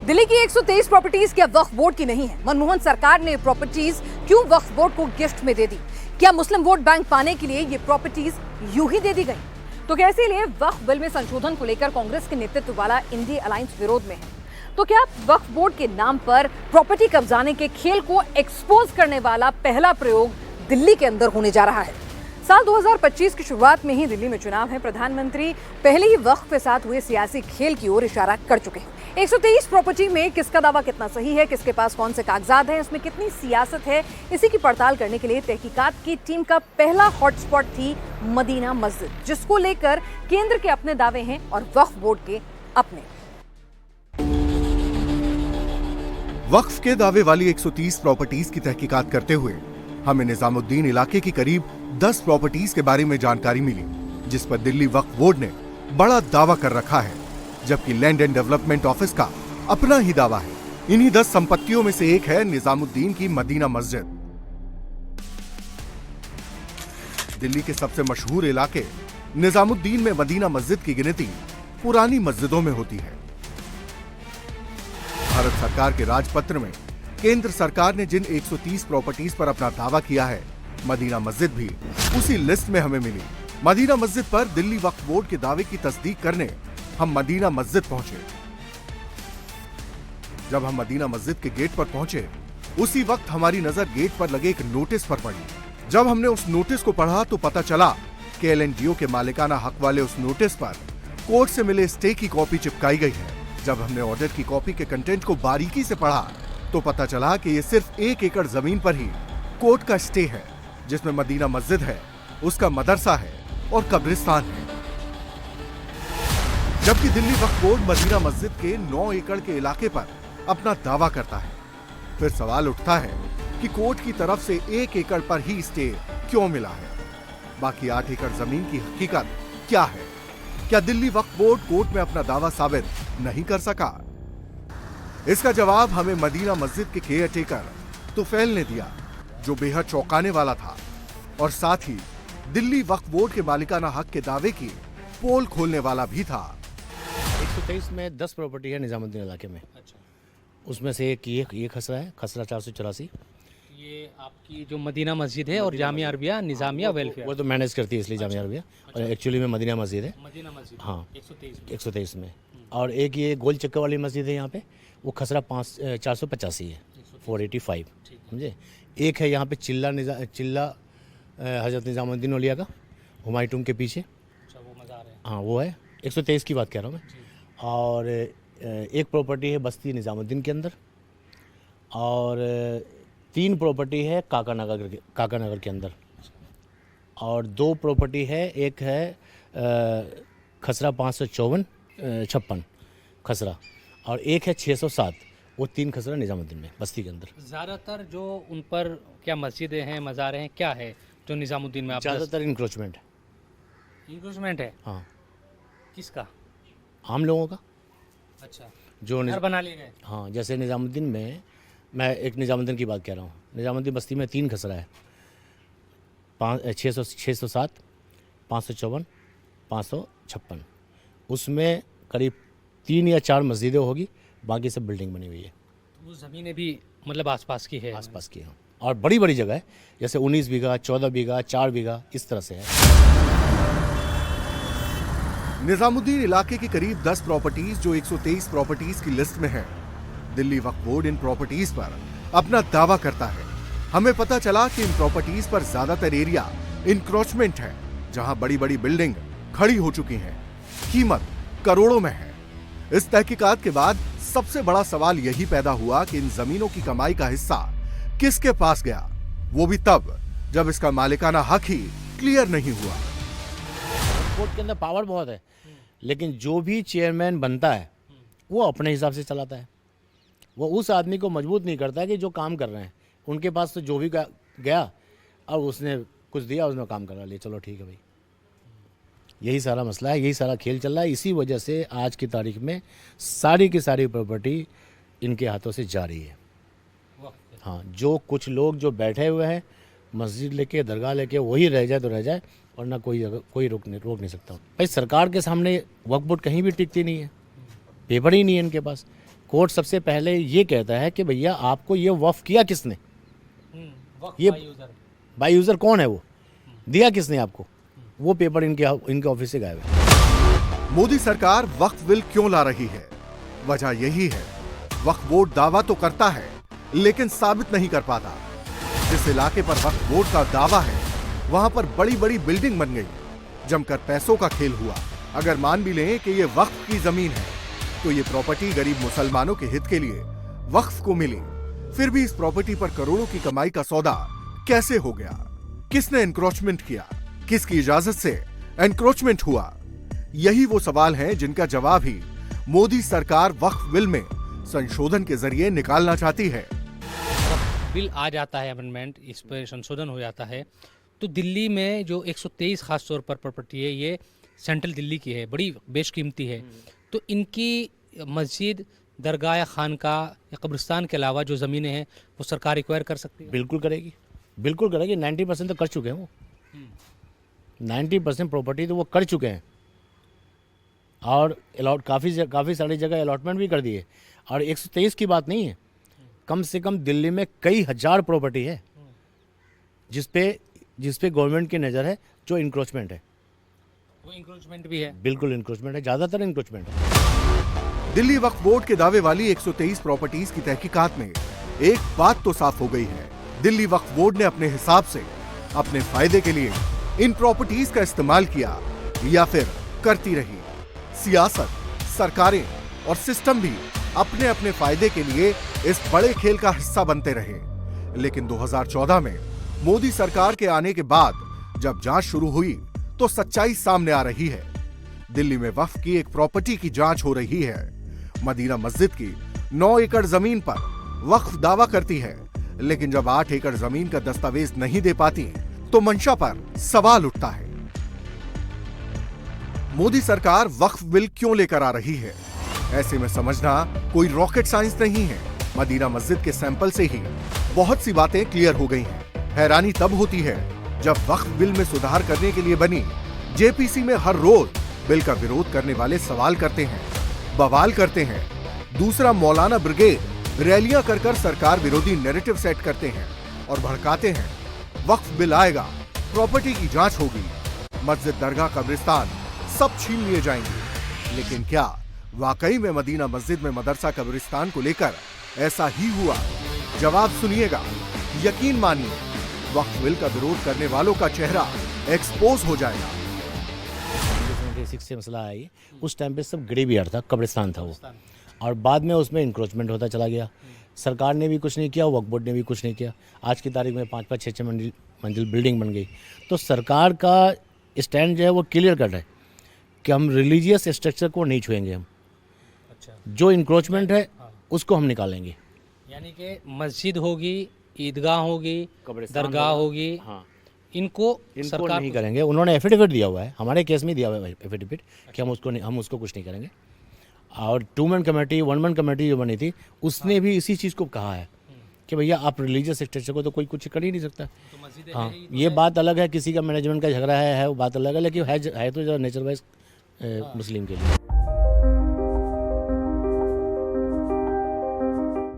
दिल्ली की 123 प्रॉपर्टीज क्या वक्फ बोर्ड की नहीं है? मनमोहन सरकार ने प्रॉपर्टीज क्यों वक्फ बोर्ड को गिफ्ट में दे दी? क्या मुस्लिम वोट बैंक पाने के लिए ये प्रॉपर्टीज यूं ही दे दी गई? तो क्या इसीलिए वक्फ बिल में संशोधन को लेकर कांग्रेस के नेतृत्व वाला इंडी अलायंस विरोध में है? तो क्या वक्फ बोर्ड के नाम पर प्रॉपर्टी कब्जाने के खेल को एक्सपोज करने वाला पहला प्रयोग दिल्ली के अंदर होने जा रहा है? साल 2025 की शुरुआत में ही दिल्ली में चुनाव है। प्रधानमंत्री पहले ही वक्फ के साथ हुए सियासी खेल की ओर इशारा कर चुके हैं। 123 प्रॉपर्टी में किसका दावा कितना सही है, किसके पास कौन से कागजात हैं, इसमें कितनी सियासत है, इसी की पड़ताल करने के लिए तहकीकात की टीम का पहला हॉटस्पॉट थी मदीना मस्जिद, जिसको लेकर केंद्र के अपने दावे हैं और वक्फ बोर्ड के अपने। वक्फ के दावे वाली 130 प्रॉपर्टीज की तहकीकात करते हुए हमें निजामुद्दीन इलाके की करीब 10 प्रॉपर्टीज के बारे में जानकारी मिली, जिस पर दिल्ली वक्फ बोर्ड ने बड़ा दावा कर रखा है, जबकि लैंड एंड डेवलपमेंट ऑफिस का अपना ही दावा है। इन्हीं 10 संपत्तियों में से एक है निजामुद्दीन की मदीना मस्जिद। दिल्ली के सबसे मशहूर इलाके निजामुद्दीन में मदीना मस्जिद की गिनती पुरानी मस्जिदों में होती है। भारत सरकार के राजपत्र में केंद्र सरकार ने जिन 130 प्रॉपर्टीज पर अपना दावा किया है, मदीना मस्जिद भी उसी लिस्ट में हमें मिली। मदीना मस्जिद पर दिल्ली वक्फ बोर्ड के दावे की तस्दीक करने हम मदीना मस्जिद पहुंचे। जब हम मदीना मस्जिद के गेट पर पहुंचे, उसी वक्त हमारी नजर गेट पर लगे एक नोटिस पर पड़ी। जब हमने उस नोटिस को पढ़ा तो पता चला कि LNGO के मालिकाना हक वाले उस नोटिस पर कोर्ट से मिले स्टे की कॉपी चिपकाई गई है। जब हमने ऑर्डर की कॉपी के कंटेंट को बारीकी से पढ़ा तो पता चला कि ये सिर्फ 1 एकड़ जमीन पर ही कोर्ट का स्टे है, जिसमें मदीना मस्जिद है, उसका मदरसा है और कब्रिस्तान है। जबकि दिल्ली वक्फ बोर्ड मदीना मस्जिद के 9 एकड़ के इलाके पर अपना दावा करता है। फिर सवाल उठता है कि कोर्ट की तरफ से 1 एकड़ पर ही स्टे क्यों मिला है? बाकी 8 एकड़ जमीन की हकीकत क्या है? क्या दिल्ली वक्फ बोर्ड कोर्ट में अपना दावा साबित नहीं कर सका? इसका जवाब हमें मदीना मस्जिद के केयरटेकर तुफैल ने दिया, जो बेहद चौंकाने वाला था और साथ ही दिल्ली वक्फ बोर्ड के मालिकाना हक के दावे की पोल खोलने वाला भी था। 123 में 10 प्रॉपर्टी है निजामुद्दीन इलाके में। अच्छा, उसमें से एक ये खसरा है, खसरा 484। ये आपकी जो मदीना मस्जिद है और जामिया अरबिया निज़ामिया वेलफेयर, वो तो मैनेज करती है, इसलिए जामिया अरबिया। और एक्चुअली में मदीना मस्जिद है। मदीना मस्जिद हाँ, 123 में। और एक ये गोल चक्कर वाली मस्जिद है यहाँ पे, वो खसरा 485 है, 485, समझे। एक है यहाँ पे चिल्ला हजरत निजामुद्दीन औलिया का, हुमायूं टूम के पीछे। अच्छा, वो मज़ार है। हाँ, वो है। 123 की बात कर रहा हूँ मैं। और एक प्रॉपर्टी है बस्ती निजामुद्दीन के अंदर, और 3 प्रॉपर्टी है काकानगर के अंदर, और 2 प्रॉपर्टी है। एक है खसरा 556 खसरा, और एक है 607, वो 3 खसरा निजामुद्दीन में बस्ती के अंदर। ज़्यादातर जो उन पर क्या मस्जिदें हैं, मज़ारें हैं, क्या है जो निज़ामुद्दीन में? आप ज़्यादातर इंक्रोचमेंट है। इंक्रोचमेंट है? हाँ, किसका? आम लोगों का, अच्छा, जो घर बना लिए गए। हाँ, जैसे निजामुद्दीन में, मैं एक निजामुद्दीन की बात कह रहा हूँ। निजामुद्दीन बस्ती में 3 खसरा है, 607, 554, 556। उसमें करीब 3 या 4 मस्जिदें होगी, बाकी सब बिल्डिंग बनी हुई है। वो ज़मीनें भी मतलब आसपास की है? आसपास की, हाँ। और बड़ी बड़ी जगह है, जैसे 19 बीघा, 14 बीघा, 4 बीघा, इस तरह से है। निजामुद्दीन इलाके की करीब 10 प्रॉपर्टीज जो 123 प्रॉपर्टीज की लिस्ट में है। दिल्ली वक्फ बोर्ड इन प्रॉपर्टीज पर अपना दावा करता है। हमें पता चला कि इन प्रॉपर्टीज पर ज्यादातर एरिया इंक्रोचमेंट है, जहां बड़ी बड़ी बिल्डिंग खड़ी हो चुकी हैं। कीमत करोड़ों में है। इस तहकीकात के बाद सबसे बड़ा सवाल यही पैदा हुआ कि इन जमीनों की कमाई का हिस्सा किसके पास गया, वो भी तब जब इसका मालिकाना हक ही क्लियर नहीं हुआ। कोर्ट के अंदर पावर बहुत है, लेकिन जो भी चेयरमैन बनता है वो अपने हिसाब से चलाता है। वो उस आदमी को मजबूत नहीं करता है कि जो काम कर रहे हैं उनके पास तो जो भी गया और उसने कुछ दिया, उसने काम करा लिया, चलो ठीक है भाई। यही सारा मसला है, यही सारा खेल चल रहा है। इसी वजह से आज की तारीख में सारी की सारी प्रॉपर्टी इनके हाथों से जा रही है। हाँ, जो कुछ लोग जो बैठे हुए हैं मस्जिद लेके, दरगाह लेके, वही रह जाए तो रह जाए, वरना कोई रोक नहीं सकता। भाई सरकार के सामने वक्फ बोर्ड कहीं भी टिकती नहीं है, पेपर ही नहीं है इनके पास। कोर्ट सबसे पहले ये कहता है कि भैया आपको ये वक्फ किया किसने, ये बाई यूज़र कौन है, वो दिया किसने आपको, वो पेपर इनके ऑफिस से गायब है। मोदी सरकार वक्फ बिल क्यों ला रही है? वजह यही है, वक्फ बोर्ड दावा तो करता है लेकिन साबित नहीं कर पाता। जिस इलाके पर वक्फ बोर्ड का दावा है वहां पर बड़ी बड़ी बिल्डिंग बन गई, जमकर पैसों का खेल हुआ। अगर मान भी लें कि ये वक्फ की जमीन है तो ये प्रॉपर्टी गरीब मुसलमानों के हित के लिए वक्फ को मिली, फिर भी इस प्रॉपर्टी पर करोड़ों की कमाई का सौदा कैसे हो गया? किसने एनक्रोचमेंट किया? किसकी इजाजत से एनक्रोचमेंट हुआ? यही वो सवाल हैं जिनका जवाब ही मोदी सरकार वक्फ बिल में संशोधन के जरिए निकालना चाहती है। बिल आ जाता है, अमेंडमेंट इस पर संशोधन हो जाता है, तो दिल्ली में जो 123 खास तौर पर प्रॉपर्टी है, ये सेंट्रल दिल्ली की है, बड़ी बेशकीमती है। तो इनकी मस्जिद, दरगाह या खानका या कब्रिस्तान के अलावा जो ज़मीनें हैं वो सरकार रिक्वायर कर सकती है। बिल्कुल करेगी, बिल्कुल करेगी। 90% तो कर चुके हैं वो, 90% प्रॉपर्टी तो वो कर चुके हैं, और काफ़ी सारी जगह अलॉटमेंट भी कर दिए। और 123 की बात नहीं है, कम से कम दिल्ली में कई हजार प्रॉपर्टी है जिस पे गवर्नमेंट की नज़र है, जो इंक्रोचमेंट है। वो इंक्रोचमेंट भी है, बिल्कुल इंक्रोचमेंट है, ज़्यादातर इंक्रोचमेंट है। दिल्ली वक्फ बोर्ड के दावे वाली 123 प्रॉपर्टीज की तहकीकात में एक बात तो साफ हो गई है, दिल्ली वक्फ बोर्ड ने अपने हिसाब से अपने फायदे के लिए इन प्रॉपर्टीज का इस्तेमाल किया या फिर करती रही। सियासत, सरकारें और सिस्टम भी अपने अपने फायदे के लिए इस बड़े खेल का हिस्सा बनते रहे। लेकिन 2014 में मोदी सरकार के आने के बाद जब जांच शुरू हुई तो सच्चाई सामने आ रही है। दिल्ली में वक्फ की एक प्रॉपर्टी की जांच हो रही है। मदीना मस्जिद की 9 एकड़ जमीन पर वक्फ दावा करती है, लेकिन जब 8 एकड़ जमीन का दस्तावेज नहीं दे पाती तो मंशा पर सवाल उठता है। मोदी सरकार वक्फ बिल क्यों लेकर आ रही है? ऐसे में समझना कोई रॉकेट साइंस नहीं है। मदीना मस्जिद के सैंपल से ही बहुत सी बातें क्लियर हो गई हैं। हैरानी तब होती है जब वक्फ बिल में सुधार करने के लिए बनी जेपीसी में हर रोज बिल का विरोध करने वाले सवाल करते हैं, बवाल करते हैं। दूसरा, मौलाना ब्रिगेड रैलियां कर सरकार विरोधी नैरेटिव सेट करते हैं और भड़काते हैं, वक्फ बिल आएगा, प्रॉपर्टी की जांच होगी, मस्जिद, दरगाह, कब्रिस्तान सब छीन लिए जाएंगे। लेकिन क्या वाकई में मदीना मस्जिद में मदरसा, कब्रिस्तान को लेकर ऐसा ही हुआ? जवाब सुनिएगा, यकीन मानिए, वक्फ बिल का विरोध करने वालों का चेहरा एक्सपोज हो जाएगा। 1996 से मसला आया ये, उस टाइम पे सब ग्रेवयार्ड था, कब्रिस्तान था वो, और बाद में उसमें इंक्रोचमेंट होता चला गया। सरकार ने भी कुछ नहीं किया, वक्फ बोर्ड ने भी कुछ नहीं किया। आज की तारीख में 5-5, 6-6 मंजिल बिल्डिंग बन गई। तो सरकार का स्टैंड जो है वो क्लियर कर रहा है कि हम रिलीजियस स्ट्रक्चर को नहीं छुएंगे, हम जो इंक्रोचमेंट है उसको हम निकालेंगे। यानी कि मस्जिद होगी, ईदगाह होगी, दरगाह होगी, हाँ, इनको सरकार नहीं करेंगे। उन्होंने एफिडेविट दिया हुआ है, हमारे केस में दिया हुआ है एफिडेविट कि हम उसको कुछ नहीं करेंगे। और 2 मैन कमेटी, 1 मैन कमेटी जो बनी थी उसने भी इसी चीज़ को कहा है कि भैया आप रिलीजियस स्ट्रक्चर को तो कोई कुछ कर ही नहीं सकता। हाँ, ये बात अलग है, किसी का मैनेजमेंट का झगड़ा है वो बात अलग है, लेकिन है तो जो नेचर वाइज मुस्लिम के लिए।